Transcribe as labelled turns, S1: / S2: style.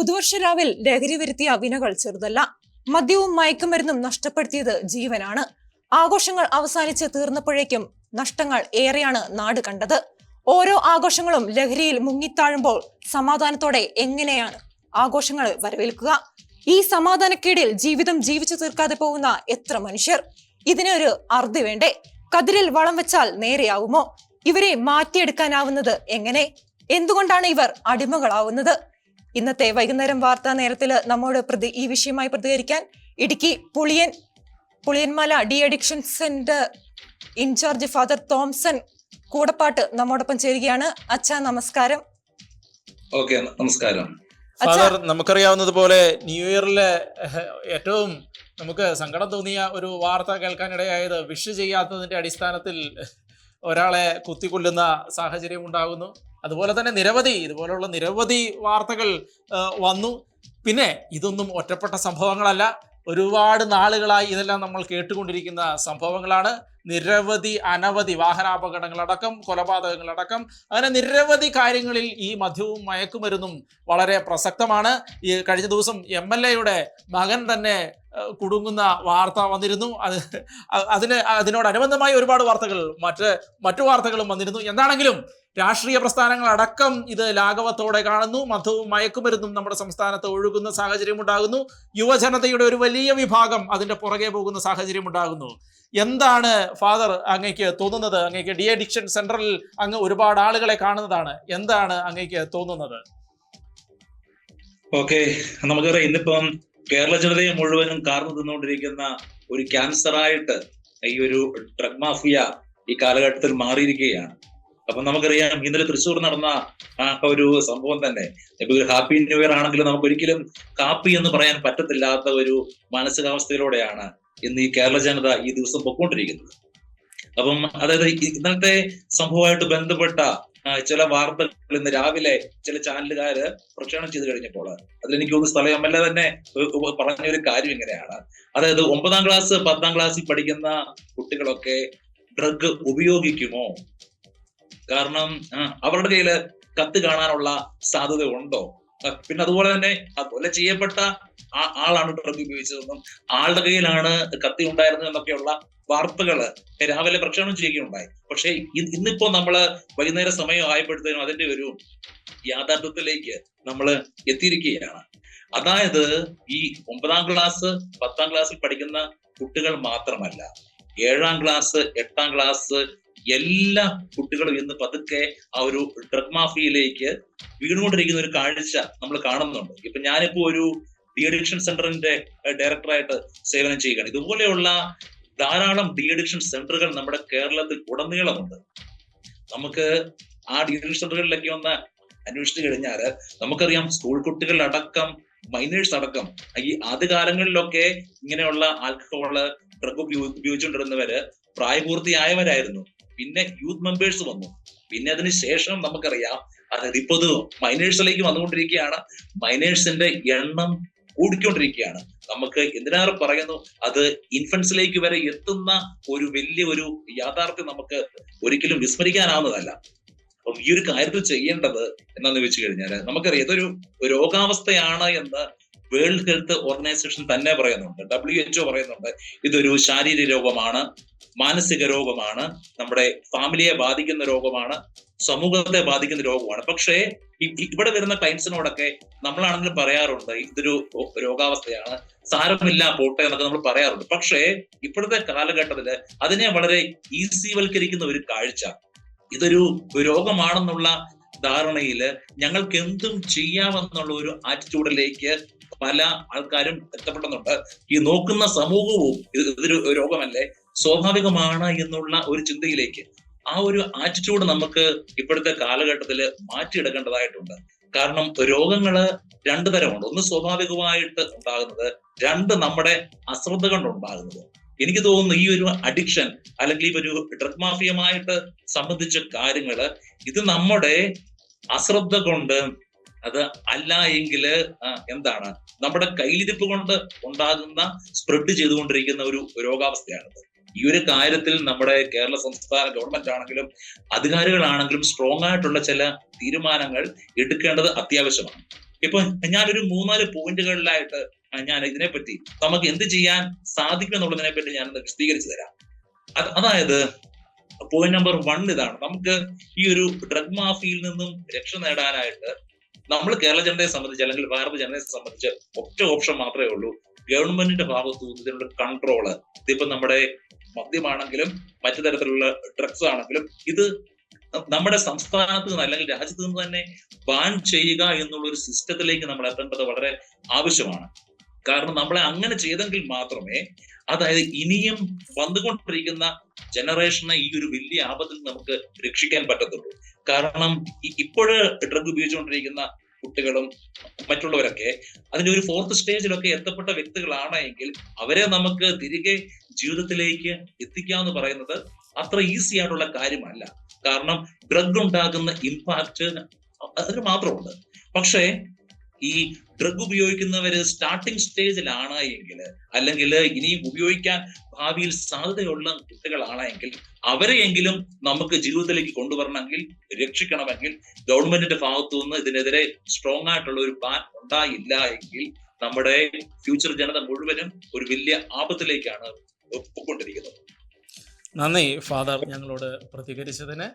S1: പുതുവർഷ രാവിൽ ലഹരി വരുത്തിയ വിനകൾ ചെറുതല്ല. മദ്യവും മയക്കുമരുന്നും നഷ്ടപ്പെടുത്തിയത് ജീവനാണ്. ആഘോഷങ്ങൾ അവസാനിച്ച് തീർന്നപ്പോഴേക്കും നഷ്ടങ്ങൾ ഏറെയാണ് നാട് കണ്ടത്. ഓരോ ആഘോഷങ്ങളും ലഹരിയിൽ മുങ്ങിത്താഴുമ്പോൾ സമാധാനത്തോടെ എങ്ങനെയാണ് ആഘോഷങ്ങൾ വരവേൽക്കുക? ഈ സമാധാനക്കേടിൽ ജീവിതം ജീവിച്ചു തീർക്കാതെ പോകുന്ന എത്ര മനുഷ്യർ. ഇതിനൊരു അറുതി വേണ്ടേ? കതിരിൽ വളം വെച്ചാൽ നേരെയാവുമോ? ഇവരെ മാറ്റിയെടുക്കാനാവുന്നത് എങ്ങനെ? എന്തുകൊണ്ടാണ് ഇവർ അടിമകളാവുന്നത്? ഇന്നത്തെ വൈകുന്നേരം വാർത്താ നേരത്തിൽ നമ്മോട് ഈ വിഷയമായി പ്രതികരിക്കാൻ Idukki Puliyanmala de addiction centre in charge father Thomson Koodappattu നമ്മോടൊപ്പം ചേരുകയാണ്. അച്ഛാ നമസ്കാരം.
S2: നമസ്കാരം
S3: ഫാദർ. നമുക്കറിയാവുന്നതുപോലെ ന്യൂ ഇയറിലെ ഏറ്റവും നമുക്ക് സങ്കടം തോന്നിയ ഒരു വാർത്ത കേൾക്കാനിടയായത് വിഷ് ചെയ്യാത്തതിന്റെ അടിസ്ഥാനത്തിൽ ഒരാളെ കുത്തിക്കൊല്ലുന്ന സാഹചര്യം ഉണ്ടാകുന്നു. അതുപോലെ തന്നെ ഇതുപോലുള്ള നിരവധി വാർത്തകൾ വന്നു. പിന്നെ ഇതൊന്നും ഒറ്റപ്പെട്ട സംഭവങ്ങളല്ല, ഒരുപാട് നാളുകളായി ഇതെല്ലാം നമ്മൾ കേട്ടുകൊണ്ടിരിക്കുന്ന സംഭവങ്ങളാണ്. അനവധി വാഹനാപകടങ്ങളടക്കം, കൊലപാതകങ്ങളടക്കം, അങ്ങനെ നിരവധി കാര്യങ്ങളിൽ ഈ മദ്യവും മയക്കുമരുന്നും വളരെ പ്രസക്തമാണ്. ഈ കഴിഞ്ഞ ദിവസം MLA-യുടെ മകൻ തന്നെ കുടുങ്ങുന്ന വാർത്ത വന്നിരുന്നു. അതിനോടനുബന്ധമായി ഒരുപാട് വാർത്തകൾ മറ്റു വാർത്തകളും വന്നിരുന്നു. എന്താണെങ്കിലും രാഷ്ട്രീയ പ്രസ്ഥാനങ്ങൾ അടക്കം ഇത് ലാഘവത്തോടെ കാണുന്നു. മദ്യവും മയക്കുമരുന്നും നമ്മുടെ സംസ്ഥാനത്ത് ഒഴുകുന്ന സാഹചര്യം ഉണ്ടാകുന്നു. യുവജനതയുടെ ഒരു വലിയ വിഭാഗം അതിന്റെ പുറകെ പോകുന്ന സാഹചര്യം ഉണ്ടാകുന്നു. എന്താണ് ഫാദർ അങ്ങേക്ക് തോന്നുന്നത്? അങ്ങേക്ക് ഡി അഡിക്ഷൻ സെന്ററിൽ അങ്ങ് ഒരുപാട് ആളുകളെ കാണുന്നതാണ്. എന്താണ് അങ്ങേക്ക് തോന്നുന്നത്?
S2: നമുക്കറിയാം, ഇന്നിപ്പം കേരള ജനതയെ മുഴുവനും കാർന്നു തിന്നുകൊണ്ടിരിക്കുന്ന ഒരു ക്യാൻസറായിട്ട് ഈ ഒരു ഡ്രഗ് മാഫിയ ഈ കാലഘട്ടത്തിൽ മാറിയിരിക്കുകയാണ്. അപ്പൊ നമുക്കറിയാം, ഇന്നലെ തൃശ്ശൂർ നടന്ന ഒരു സംഭവം തന്നെ ഇപ്പൊ ഹാപ്പി ന്യൂ ഇയർ ആണെങ്കിലും നമുക്ക് ഒരിക്കലും കാപ്പി എന്ന് പറയാൻ പറ്റത്തില്ലാത്ത ഒരു മാനസികാവസ്ഥയിലൂടെയാണ് ഇന്ന് ഈ കേരള ജനത ഈ ദിവസം പൊക്കോണ്ടിരിക്കുന്നത്. അപ്പം അതായത് ഇന്നത്തെ സംഭവമായിട്ട് ബന്ധപ്പെട്ട ചില വാർത്തകൾ ഇന്ന് രാവിലെ ചില ചാനലുകാര് പ്രക്ഷേപണം ചെയ്ത് കഴിഞ്ഞപ്പോൾ അതിലെനിക്ക് തോന്നുന്നു സ്ഥലം MLA തന്നെ പറഞ്ഞൊരു കാര്യം ഇങ്ങനെയാണ്. അതായത് 9ാം ക്ലാസ് 10ാം ക്ലാസ്സിൽ പഠിക്കുന്ന കുട്ടികളൊക്കെ ഡ്രഗ് ഉപയോഗിക്കുമോ? കാരണം അവരുടെ കയ്യില് കത്ത് കാണാനുള്ള സാധ്യത ഉണ്ടോ? പിന്നെ അതുപോലെ തന്നെ കൊല ചെയ്യപ്പെട്ട ആളാണ് ഡ്രഗ് ഉപയോഗിച്ചതെന്നും ആളുടെ കയ്യിലാണ് കത്തി ഉണ്ടായിരുന്നത് എന്നൊക്കെയുള്ള വാർത്തകള് രാവിലെ പ്രക്ഷേപണം ചെയ്യുകയുണ്ടായി. പക്ഷെ ഇന്നിപ്പോ നമ്മള് വൈകുന്നേര സമയം ആയപ്പോഴത്തേനും അതിന്റെ ഒരു യാഥാർത്ഥ്യത്തിലേക്ക് നമ്മള് എത്തിയിരിക്കുകയാണ്. അതായത് ഈ 9ാം ക്ലാസ് 10ാം ക്ലാസ്സിൽ പഠിക്കുന്ന കുട്ടികൾ മാത്രമല്ല, 7ാം ക്ലാസ് 8ാം ക്ലാസ് എല്ലാ കുട്ടികളും ഇന്ന് പതുക്കെ ആ ഒരു ഡ്രഗ് മാഫിയയിലേക്ക് വീണുകൊണ്ടിരിക്കുന്ന ഒരു കാഴ്ച നമ്മൾ കാണുന്നുണ്ട്. ഇപ്പൊ ഞാനിപ്പോ ഒരു ഡി അഡിക്ഷൻ സെന്ററിന്റെ ഡയറക്ടറായിട്ട് സേവനം ചെയ്യുകയാണ്. ഇതുപോലെയുള്ള ധാരാളം ഡി അഡിക്ഷൻ സെന്ററുകൾ നമ്മുടെ കേരളത്തിൽ ഉടനീളമുണ്ട്. നമുക്ക് ആ ഡി അഡിക്ഷൻ സെന്ററുകളിലൊക്കെ ഒന്ന് അന്വേഷിച്ചു കഴിഞ്ഞാൽ നമുക്കറിയാം, സ്കൂൾ കുട്ടികളടക്കം മൈനേഴ്സ് അടക്കം ഈ ആദ്യകാലങ്ങളിലൊക്കെ ഇങ്ങനെയുള്ള ആൽക്കഹോള് ഡ്രഗ് ഉപയോഗിച്ചുകൊണ്ടിരുന്നവര് പ്രായപൂർത്തിയായവരായിരുന്നു. പിന്നെ യൂത്ത് മെമ്പേഴ്സ് വന്നു. പിന്നെ അതിന് ശേഷം നമുക്കറിയാം, അതായത് ഇപ്പൊ ഇത് മൈനേഴ്സിലേക്ക് വന്നുകൊണ്ടിരിക്കുകയാണ്. മൈനേഴ്സിന്റെ എണ്ണം കൂടിക്കൊണ്ടിരിക്കുകയാണ്. നമുക്ക് എന്തിനേറെ പറയുന്നു, അത് ഇൻഫൻസിലേക്ക് വരെ എത്തുന്ന ഒരു വലിയ ഒരു യാഥാർത്ഥ്യം നമുക്ക് ഒരിക്കലും വിസ്മരിക്കാനാവുന്നതല്ല. അപ്പം ഈ ഒരു കാര്യത്തിൽ ചെയ്യേണ്ടത് എന്താന്ന് വെച്ച് കഴിഞ്ഞാൽ, നമുക്കറിയാം ഇതൊരു രോഗാവസ്ഥയാണ് എന്ന് വേൾഡ് ഹെൽത്ത് ഓർഗനൈസേഷൻ തന്നെ പറയുന്നുണ്ട്. WHO പറയുന്നുണ്ട് ഇതൊരു ശാരീരിക രോഗമാണ്, മാനസിക രോഗമാണ്, നമ്മുടെ ഫാമിലിയെ ബാധിക്കുന്ന രോഗമാണ്, സമൂഹത്തെ ബാധിക്കുന്ന രോഗമാണ്. പക്ഷേ ഇവിടെ വരുന്ന ക്ലയൻസിനോടൊക്കെ നമ്മളാണെങ്കിലും പറയാറുണ്ട് ഇതൊരു രോഗാവസ്ഥയാണ്, സാരമില്ല പോട്ടെ എന്നൊക്കെ നമ്മൾ പറയാറുണ്ട്. പക്ഷേ ഇപ്പോഴത്തെ കാലഘട്ടത്തില് അതിനെ വളരെ ഈസിവൽക്കരിക്കുന്ന ഒരു കാഴ്ച, ഇതൊരു രോഗമാണെന്നുള്ള ധാരണയില് ഞങ്ങൾക്ക് എന്തും ചെയ്യാമെന്നുള്ള ഒരു ആറ്റിറ്റ്യൂഡിലേക്ക് പല ആൾക്കാരും എത്തപ്പെടുന്നുണ്ട്. ഈ നോക്കുന്ന സമൂഹവും ഇതൊരു രോഗമല്ലേ, സ്വാഭാവികമാണ് എന്നുള്ള ഒരു ചിന്തയിലേക്ക് ആ ഒരു ആറ്റിറ്റ്യൂഡ് നമുക്ക് ഇപ്പോഴത്തെ കാലഘട്ടത്തിൽ മാറ്റിയെടുക്കേണ്ടതായിട്ടുണ്ട്. കാരണം രോഗങ്ങള് 2 തരമുണ്ട്. ഒന്ന് സ്വാഭാവികമായിട്ട് ഉണ്ടാകുന്നത്, 2 നമ്മുടെ അശ്രദ്ധ കൊണ്ടുണ്ടാകുന്നത്. എനിക്ക് തോന്നുന്നു ഈ ഒരു അഡിക്ഷൻ അല്ലെങ്കിൽ ഈ ഒരു ഡ്രഗ് മാഫിയമായിട്ട് സംബന്ധിച്ച കാര്യങ്ങള് ഇത് നമ്മുടെ അശ്രദ്ധ കൊണ്ട്, അത് അല്ല എങ്കില് എന്താണ് നമ്മുടെ കയ്യിലിരിപ്പ് കൊണ്ട് ഉണ്ടാകുന്ന സ്പ്രെഡ് ചെയ്തുകൊണ്ടിരിക്കുന്ന ഒരു രോഗാവസ്ഥയാണിത്. ഈ ഒരു കാര്യത്തിൽ നമ്മുടെ കേരള സംസ്ഥാന ഗവൺമെന്റ് ആണെങ്കിലും അധികാരികളാണെങ്കിലും സ്ട്രോങ് ആയിട്ടുള്ള ചില തീരുമാനങ്ങൾ എടുക്കേണ്ടത് അത്യാവശ്യമാണ്. ഇപ്പൊ ഞാനൊരു 3-4 പോയിന്റുകളിലായിട്ട് ഞാൻ ഇതിനെപ്പറ്റി നമുക്ക് എന്ത് ചെയ്യാൻ സാധിക്കും എന്നുള്ളതിനെ പറ്റി ഞാൻ വിശദീകരിച്ചു തരാം. അതായത് പോയിന്റ് നമ്പർ 1 ഇതാണ്. നമുക്ക് ഈ ഒരു ഡ്രഗ് മാഫിയയിൽ നിന്നും രക്ഷ നേടാനായിട്ട് നമ്മൾ കേരള ജനതയെ സംബന്ധിച്ച് അല്ലെങ്കിൽ ഭാരത ജനതയെ സംബന്ധിച്ച് ഒറ്റ ഓപ്ഷൻ മാത്രമേ ഉള്ളൂ. ഗവൺമെന്റിന്റെ ഭാഗത്തു നിന്ന് ഇതിനുള്ള കൺട്രോള്. ഇതിപ്പോ നമ്മുടെ മദ്യമാണെങ്കിലും മറ്റു തരത്തിലുള്ള ഡ്രഗ്സ് ആണെങ്കിലും ഇത് നമ്മുടെ സംസ്ഥാനത്ത് നിന്ന് അല്ലെങ്കിൽ രാജ്യത്ത് നിന്ന് തന്നെ ബാൻ ചെയ്യുക എന്നുള്ള ഒരു സിസ്റ്റത്തിലേക്ക് നമ്മൾ എത്തേണ്ടത് വളരെ ആവശ്യമാണ്. കാരണം നമ്മളെ അങ്ങനെ ചെയ്തെങ്കിൽ മാത്രമേ, അതായത് ഇനിയും വന്നുകൊണ്ടിരിക്കുന്ന ജനറേഷനെ ഈ ഒരു വലിയ ആപത്തിൽ നമുക്ക് രക്ഷിക്കാൻ പറ്റത്തുള്ളൂ. കാരണം ഇപ്പോഴ് ഡ്രഗ് ഉപയോഗിച്ചുകൊണ്ടിരിക്കുന്ന കുട്ടികളും മറ്റുള്ളവരൊക്കെ അതിന്റെ ഒരു 4th സ്റ്റേജിലൊക്കെ എത്തപ്പെട്ട വ്യക്തികളാണ് എങ്കിൽ അവരെ നമുക്ക് തിരികെ ജീവിതത്തിലേക്ക് എത്തിക്കാന്ന് പറയുന്നത് അത്ര ഈസി ആയിട്ടുള്ള കാര്യമല്ല. കാരണം ഡ്രഗ് ഉണ്ടാകുന്ന ഇമ്പാക്ട് അതിന് മാത്രമുണ്ട്. പക്ഷേ ഈ ഡ്രഗ് ഉപയോഗിക്കുന്നവര് സ്റ്റാർട്ടിംഗ് സ്റ്റേജിലാണ് എങ്കിൽ, അല്ലെങ്കിൽ ഇനിയും ഉപയോഗിക്കാൻ ഭാവിയിൽ സാധ്യതയുള്ള കുട്ടികളാണ് എങ്കിൽ, അവരെയെങ്കിലും നമുക്ക് ജീവിതത്തിലേക്ക് കൊണ്ടുവരണമെങ്കിൽ, രക്ഷിക്കണമെങ്കിൽ ഗവൺമെന്റിന്റെ ഭാഗത്തു നിന്ന് ഇതിനെതിരെ സ്ട്രോങ് ആയിട്ടുള്ള ഒരു പ്ലാൻ ഉണ്ടായില്ല എങ്കിൽ നമ്മുടെ ഫ്യൂച്ചർ ജനത മുഴുവനും ഒരു വലിയ ആപത്തിലേക്കാണ് പോയിക്കൊണ്ടിരിക്കുന്നത്.
S3: നന്ദി ഫാദർ ഞങ്ങളോട് പ്രതികരിച്ചതിന്.